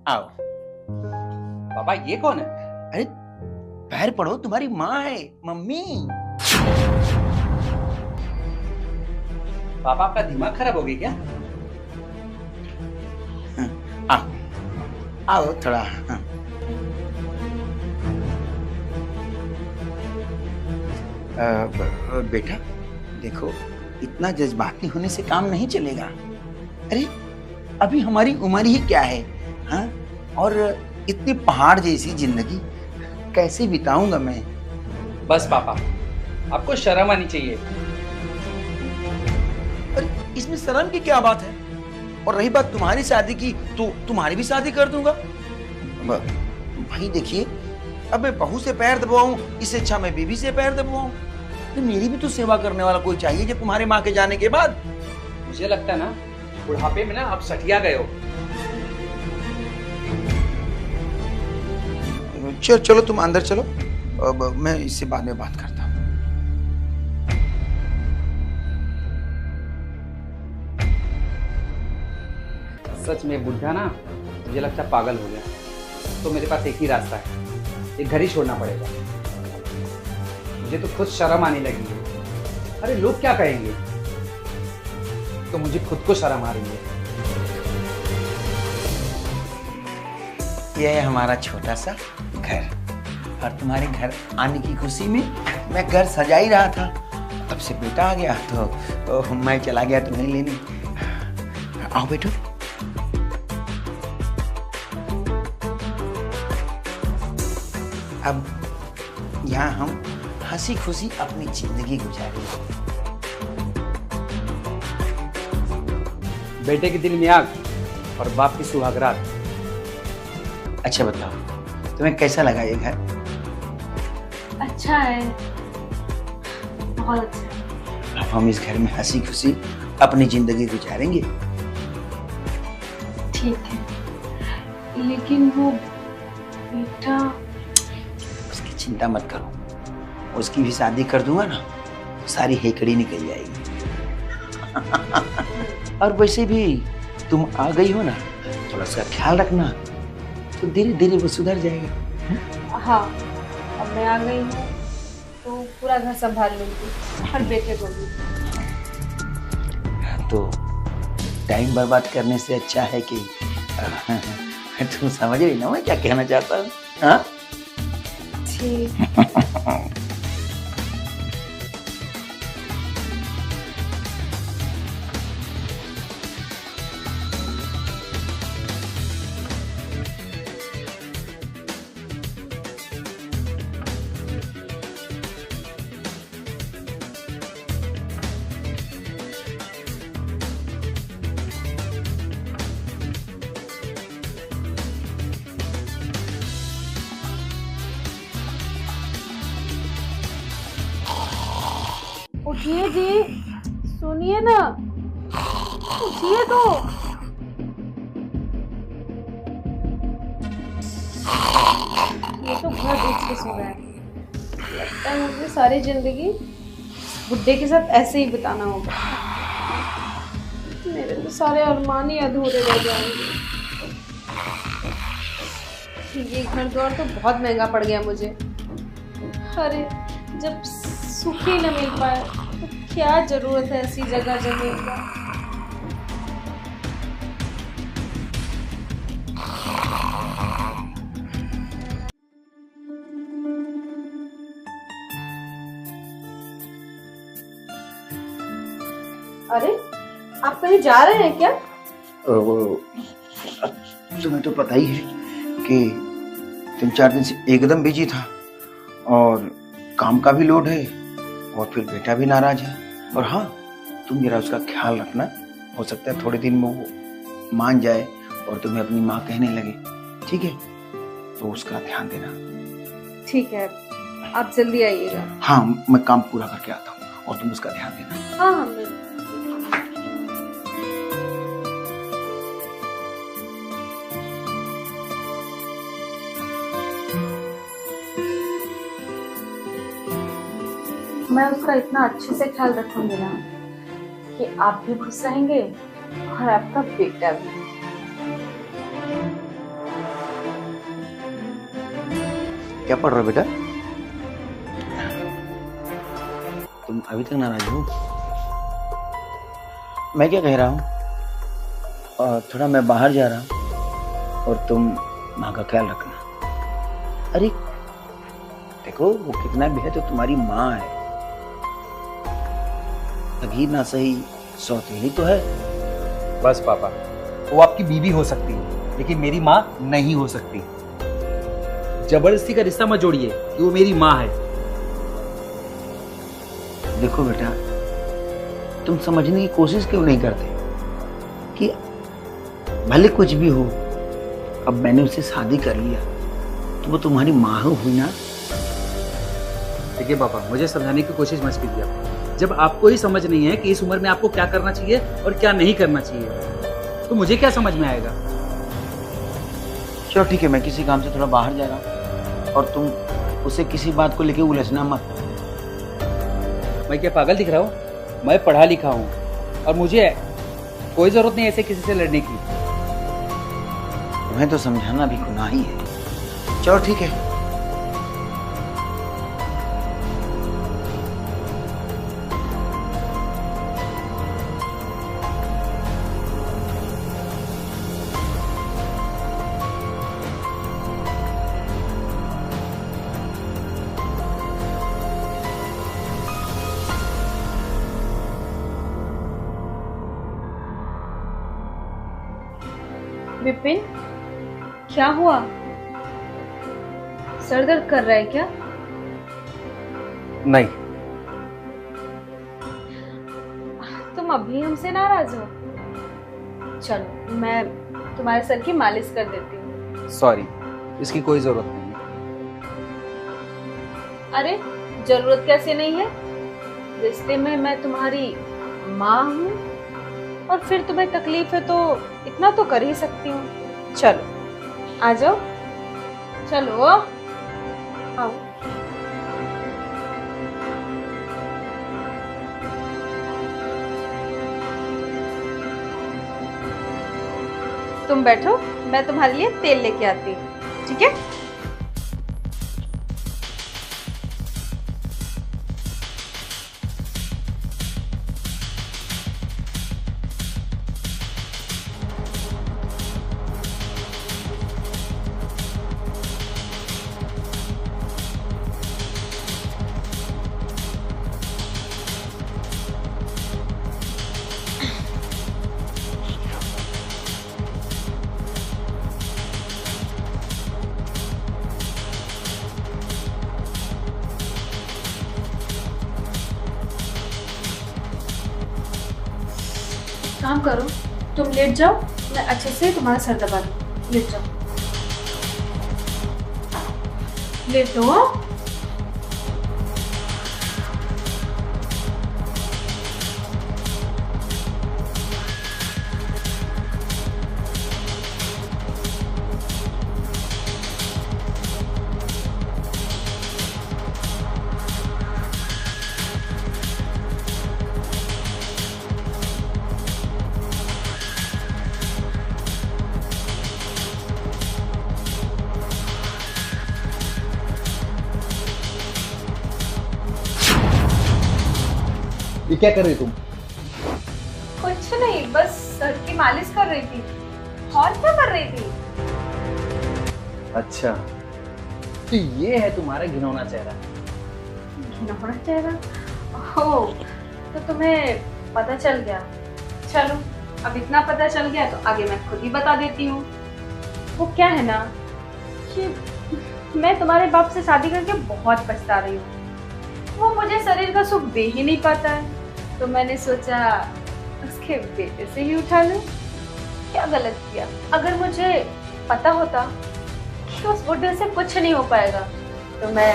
आओ। पापा ये कौन है? अरे पैर पड़ो, तुम्हारी माँ है, मम्मी। पापा आपका दिमाग खराब हो गया क्या? आओ आओ थोड़ा। हाँ। बेटा देखो, इतना जज्बाती होने से काम नहीं चलेगा। अरे अभी हमारी उम्र ही क्या है, हाँ? और इतनी पहाड़ जैसी जिंदगी कैसे बिताऊंगा मैं? बस पापा, आपको शर्म आनी चाहिए। अरे इसमें शर्म की क्या बात है? और रही बात तुम्हारी शादी की, तो तुम्हारी भी शादी कर दूंगा। भाई देखिए, अब मैं बहू से पैर दबाऊं, इससे अच्छा मैं बीवी से पैर दबाऊं। तो मेरी भी तो सेवा करने वाला कोई चाहिए जब तुम्हारे माँ के जाने के बाद। मुझे लगता है ना बुढ़ापे में ना आप सठिया गए हो। चलो चलो तुम अंदर चलो, अब मैं इससे बाद में बात करता हूँ। सच में बुढ़ा ना मुझे लगता है पागल हो गया। तो मेरे पास एक ही रास्ता है, एक घर ही छोड़ना पड़ेगा। मुझे तो खुद शर्म आने लगी है। अरे लोग क्या कहेंगे? तो मुझे खुद को शर्म आ रही है। यह है हमारा छोटा सा घर, और तुम्हारे घर आने की खुशी में मैं घर सजा ही रहा था। तब से बेटा आ गया तो मैं चला गया तुम्हें लेने। आओ बैठो। अब यहाँ हम हंसी खुशी अपनी जिंदगी गुजारेंगे। बेटे के दिल में आग और बाप की सुहागरात। अच्छा बताओ, तुम्हें कैसा लगा ये घर? अच्छा है, बहुत अच्छा है। अब हम इस घर में हंसी खुशी अपनी जिंदगी गुजारेंगे। ठीक है, लेकिन वो बेटा। उसकी चिंता मत करो, उसकी भी शादी कर दूंगा ना, सारी हेकड़ी निकल जाएगी। और वैसे भी तुम आ गई हो ना, थोड़ा सा ख्याल रखना, तो धीरे धीरे वो सुधर जाएगा। हाँ, अब मैं आ गई हूँ तो पूरा घर संभाल लूंगी, हर बेटे को भी। तो टाइम बर्बाद करने से अच्छा है कि तुम समझ रही ना मैं क्या कहना चाहता हूँ? हाँ ठीक। उठिए जी, सुनिए ना, उठिए तो। ये तो बहुत देर से सो रहा है। लगता है मुझे सारी जिंदगी बुड्ढे के साथ ऐसे ही बिताना होगा। मेरे तो सारे अरमान ही अधूरे रह जाएंगे। ये घर द्वार तो बहुत महंगा पड़ गया मुझे। अरे जब सुख ही न मिल पाए तो क्या जरूरत है ऐसी जगह जमीन का। अरे आप कहीं जा रहे हैं क्या? तुम्हें तो पता ही है कि 3-4 दिन से एकदम बिजी था, और काम का भी लोड है, और फिर बेटा भी नाराज है। और हाँ, तुम जरा उसका ख्याल रखना। हो सकता है थोड़े दिन में वो मान जाए और तुम्हें अपनी माँ कहने लगे, ठीक है? तो उसका ध्यान देना। ठीक है, आप जल्दी आइएगा। हाँ, मैं काम पूरा करके आता हूँ और तुम उसका ध्यान देना। हाँ हाँ बिल्कुल। मैं उसका इतना अच्छे से ख्याल रखूंगी ना कि आप भी खुश रहेंगे और आपका बेटा भी। क्या पढ़ रहे हो बेटा? तुम अभी तक नाराज हो? मैं क्या कह रहा हूँ, थोड़ा मैं बाहर जा रहा हूँ और तुम माँ का ख्याल रखना। अरे देखो, वो कितना भी है तो तुम्हारी माँ है, सगी ना सही सौतेली तो है। बस पापा, वो आपकी बीवी हो सकती है लेकिन मेरी माँ नहीं हो सकती। जबरदस्ती का रिश्ता मत जोड़िए कि वो मेरी माँ है। देखो बेटा, तुम समझने की कोशिश क्यों नहीं करते कि भले कुछ भी हो, अब मैंने उससे शादी कर लिया तो वो तुम्हारी माँ हुई ना। देखिए पापा, मुझे समझाने की कोशिश मत कीजिए आप। जब आपको ही समझ नहीं है कि इस उम्र में आपको क्या करना चाहिए और क्या नहीं करना चाहिए, तो मुझे क्या समझ में आएगा। चलो ठीक है, मैं किसी काम से थोड़ा बाहर जा रहा हूँ और तुम उसे किसी बात को लेके उलझना मत। मैं क्या पागल दिख रहा हूँ? मैं पढ़ा लिखा हूँ और मुझे कोई जरूरत नहीं ऐसे किसी से लड़ने की। तुम्हें तो समझाना भी गुनाह ही है। चलो ठीक है। विपिन, क्या हुआ? सर दर्द कर रहा है क्या? नहीं। तुम अभी हमसे नाराज हो? चलो, मैं तुम्हारे सर की मालिश कर देती हूँ। सॉरी, इसकी कोई जरूरत नहीं है। अरे जरूरत कैसे नहीं है? रिश्ते में मैं तुम्हारी माँ हूँ और फिर तुम्हें तकलीफ है तो इतना तो कर ही सकती हूँ। चलो आ जाओ, चलो आओ। तुम बैठो, मैं तुम्हारे लिए तेल लेके आती हूँ, ठीक है? काम करो, तुम लेट जाओ, मैं अच्छे से तुम्हारा सर दबा दूँ। लेट जाओ, लेटो। ये क्या कर रही तुम? कुछ नहीं, बस सर की मालिश कर रही थी। और क्या कर रही थी? अच्छा, तो ये है तुम्हारा घिनौना चेहरा। घिनौना चेहरा? ओह, तो तुम्हें पता चल गया। चलो, अब इतना पता चल गया तो आगे मैं खुद ही बता देती हूँ। वो क्या है ना कि मैं तुम्हारे बाप से शादी करके बहुत पछता रही हूँ। वो मुझे शरीर का सुख दे ही नहीं पाता है, तो मैंने सोचा उसके बेटे से ही उठा लूं। क्या गलत किया? अगर मुझे पता होता कि उस बुढ़े से कुछ नहीं हो पाएगा तो मैं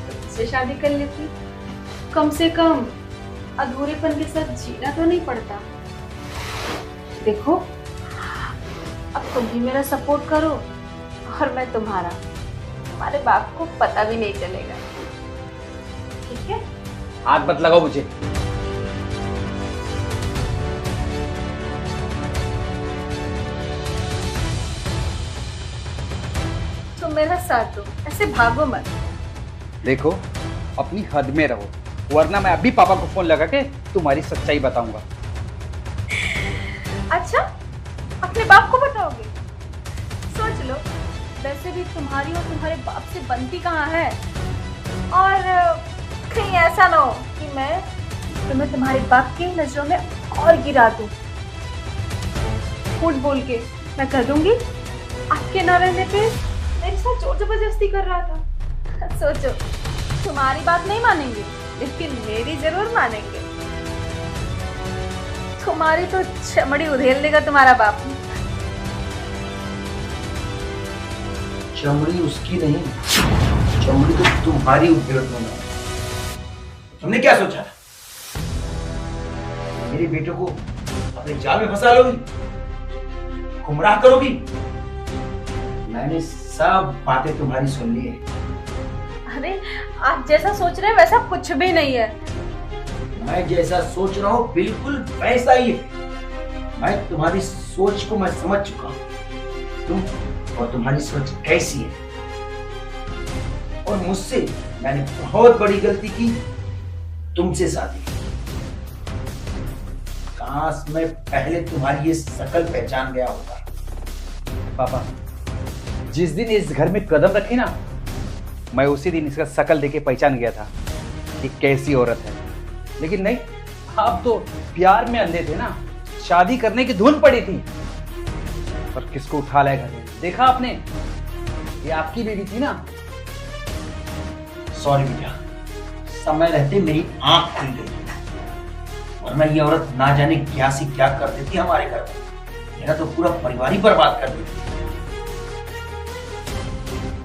उससे शादी कर लेती। कम से कम अधूरेपन के साथ जीना तो नहीं पड़ता। देखो, अब तुम भी मेरा सपोर्ट करो और मैं तुम्हारा। तुम्हारे बाप को पता भी नहीं चलेगा, ठीक है? हाथ मत लगाओ मुझे। तुम मेरा साथ दो, से भागो मत। देखो, अपनी हद में रहो, वरना मैं अभी पापा को फोन लगा के तुम्हारी सच्चाई बताऊंगा। अच्छा, अपने बाप को बताओगे? सोच लो, वैसे भी तुम्हारी और तुम्हारे बाप से बनती कहाँ है। और कहीं ऐसा ना हो कि मैं तुम्हें तुम्हारे बाप की नजरों में और गिरा दूं। झूठ बोल के मैं कह दूंगी आपके न रहने पे मेरे साथ जोर जबरदस्ती कर रहा था। सोचो, तुम्हारी बात नहीं मानेंगे, लेकिन मेरी जरूर मानेंगे। तुम्हारी तो चमड़ी उधेल देगा तुम्हारा बाप। चमड़ी उसकी नहीं, चमड़ी तो तुम्हारी उधेड़ दूंगा। तुमने क्या सोचा था? मेरे बेटे को अपने जाल में फंसा लोगी, गुमराह करोगी? मैंने सब बातें तुम्हारी सुन ली है। अरे, आप जैसा सोच रहे हैं वैसा कुछ भी नहीं है। मैं जैसा सोच रहा हूँ बिल्कुल वैसा ही है। मैं तुम्हारी सोच को मैं समझ चुका हूँ, तुम और तुम्हारी सोच कैसी है। और मुझसे मैंने बहुत बड़ी गलती की, तुमसे शादी। काश मैं पहले तुम्हारी ये शक्ल पहचान गया होता। पापा, जिस दिन इस घर में कदम रखी ना, मैं उसी दिन इसका शकल देके पहचान गया था कि कैसी औरत है। लेकिन नहीं, आप तो प्यार में अंधे थे ना, शादी करने की धुन पड़ी थी। पर किसको उठा लाया घर में? देखा आपने, ये आपकी बेटी थी ना। सॉरी बेटा, समय रहते मेरी आंख खुल गई, वरना ये औरत ना जाने क्या सी क्या कर देती हमारे घर में। मेरा तो पूरा परिवार ही बर्बाद कर देती।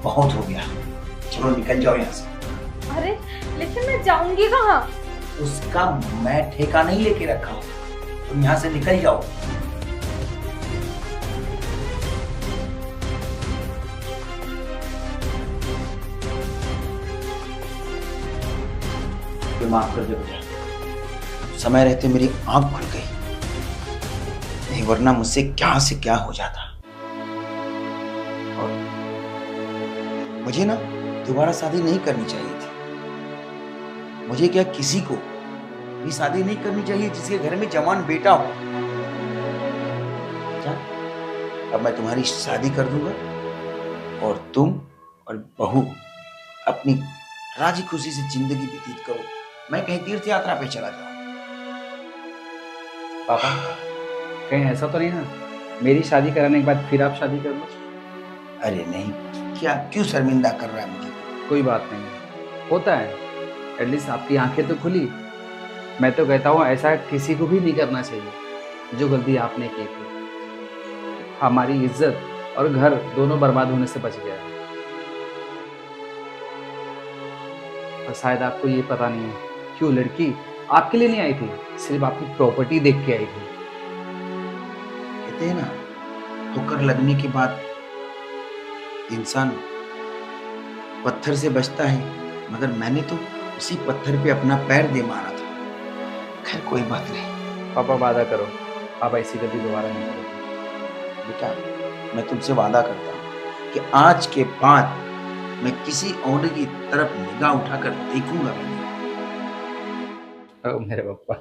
बहुत हो गया, चलो निकल जाओ यहाँ से। अरे, लेकिन मैं जाऊंगी कहाँ? उसका मैं ठेका नहीं लेके रखा हूं, तुम यहाँ से निकल जाओ। माफ कर दे बेटा, समय रहते मेरी आंख खुल गई, नहीं वरना मुझसे क्या से क्या हो जाता। और मुझे ना दोबारा शादी नहीं करनी चाहिए थी। मुझे क्या, किसी को भी शादी नहीं करनी चाहिए जिसके घर में जवान बेटा हो। क्या? अब मैं तुम्हारी शादी कर दूंगा और तुम और बहू अपनी राजी खुशी से जिंदगी व्यतीत करो। मैं कहीं तीर्थ यात्रा पे चला जाऊं। पापा, कहीं ऐसा तो नहीं ना मेरी शादी कराने के बाद फिर आप शादी कर लो? अरे नहीं, क्या क्यों शर्मिंदा कर रहा है मुझे? कोई बात नहीं, होता है। एटलीस्ट आपकी आंखें तो खुली। मैं तो कहता हूँ ऐसा किसी को भी नहीं करना चाहिए जो गलती आपने की थी। हमारी इज्जत और घर दोनों बर्बाद होने से बच गया। और शायद आपको ये पता नहीं है कि वो लड़की आपके लिए नहीं आई थी, सिर्फ आपकी प्रॉपर्टी देख के आई थी। कहते हैं ना, ठोकर लगने के बाद इंसान पत्थर से बचता है, मगर मैंने तो उसी पत्थर पे अपना पैर दे मारा था। खैर कोई बात नहीं। पापा, वादा करो आप ऐसी गलती दोबारा नहीं करोगे। बेटा, मैं तुमसे वादा करता हूँ कि आज के बाद मैं किसी और की तरफ निगाह उठाकर देखूंगा भी नहीं। ओ मेरे पापा।